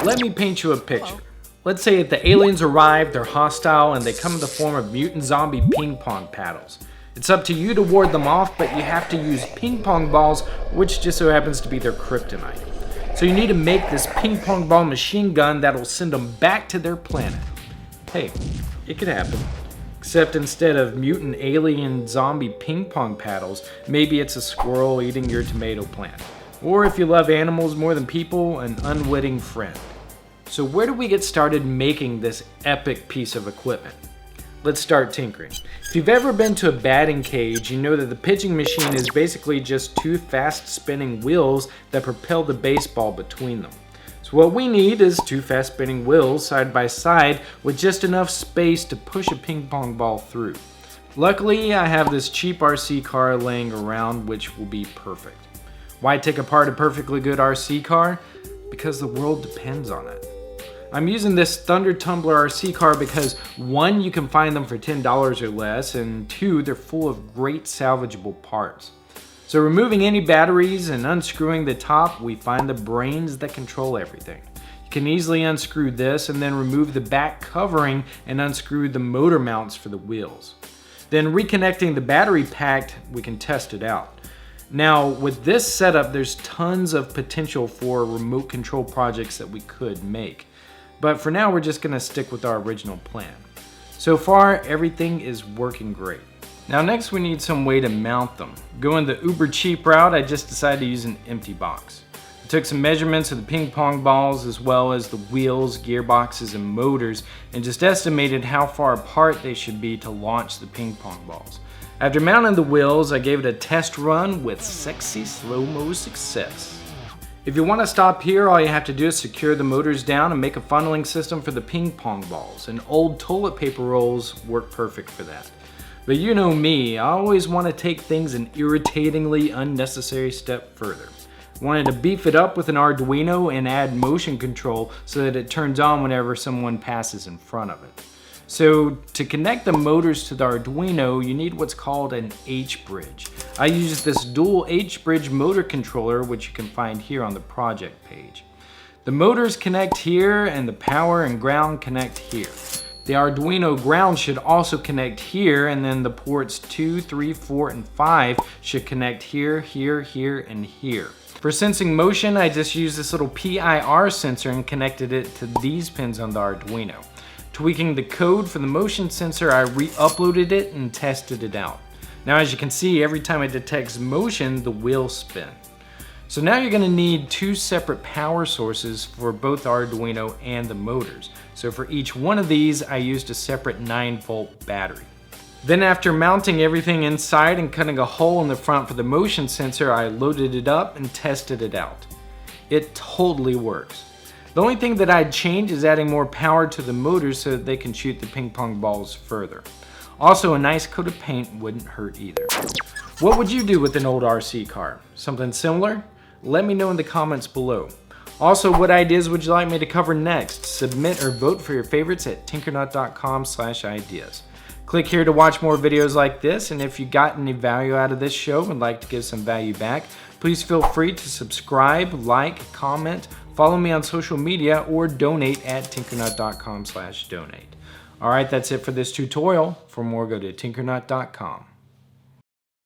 let me paint you a picture. Let's say that the aliens arrive, they're hostile, and they come in the form of mutant zombie ping pong paddles. It's up to you to ward them off, but you have to use ping pong balls, which just so happens to be their kryptonite. So you need to make this ping pong ball machine gun that'll send them back to their planet. Hey, it could happen. Except instead of mutant alien zombie ping pong paddles, maybe it's a squirrel eating your tomato plant. Or if you love animals more than people, an unwitting friend. So where do we get started making this epic piece of equipment? Let's start tinkering. If you've ever been to a batting cage, you know that the pitching machine is basically just two fast spinning wheels that propel the baseball between them. So what we need is two fast spinning wheels side by side with just enough space to push a ping pong ball through. Luckily, I have this cheap RC car laying around, which will be perfect. Why take apart a perfectly good RC car? Because the world depends on it. I'm using this Thunder Tumbler RC car because 1, you can find them for $10 or less, and 2, they're full of great salvageable parts. So removing any batteries and unscrewing the top, we find the brains that control everything. You can easily unscrew this and then remove the back covering and unscrew the motor mounts for the wheels. Then reconnecting the battery pack, we can test it out. Now, with this setup, there's tons of potential for remote control projects that we could make. But for now, we're just gonna stick with our original plan. So far, everything is working great. Now next, we need some way to mount them. Going the uber cheap route, I just decided to use an empty box. I took some measurements of the ping pong balls as well as the wheels, gearboxes, and motors, and just estimated how far apart they should be to launch the ping pong balls. After mounting the wheels, I gave it a test run with sexy slow-mo success. If you want to stop here, all you have to do is secure the motors down and make a funneling system for the ping pong balls, and old toilet paper rolls work perfect for that. But you know me, I always want to take things an irritatingly unnecessary step further. I wanted to beef it up with an Arduino and add motion control so that it turns on whenever someone passes in front of it. So to connect the motors to the Arduino, you need what's called an H-bridge. I use this dual H-bridge motor controller, which you can find here on the project page. The motors connect here and the power and ground connect here. The Arduino ground should also connect here, and then the ports 2, 3, 4, and 5 should connect here, here, here, and here. For sensing motion, I just used this little PIR sensor and connected it to these pins on the Arduino. Tweaking the code for the motion sensor, I re-uploaded it and tested it out. Now as you can see, every time it detects motion, the wheels spin. So now you're going to need 2 separate power sources for both the Arduino and the motors. So for each one of these, I used a separate 9-volt battery. Then after mounting everything inside and cutting a hole in the front for the motion sensor, I loaded it up and tested it out. It totally works. The only thing that I'd change is adding more power to the motors so that they can shoot the ping pong balls further. Also, a nice coat of paint wouldn't hurt either. What would you do with an old RC car? Something similar? Let me know in the comments below. Also, what ideas would you like me to cover next? Submit or vote for your favorites at tinkernut.com/ideas. Click here to watch more videos like this, and if you got any value out of this show and would like to give some value back, please feel free to subscribe, like, comment, follow me on social media, or donate at tinkernut.com/donate. Alright, that's it for this tutorial. For more, go to tinkernut.com.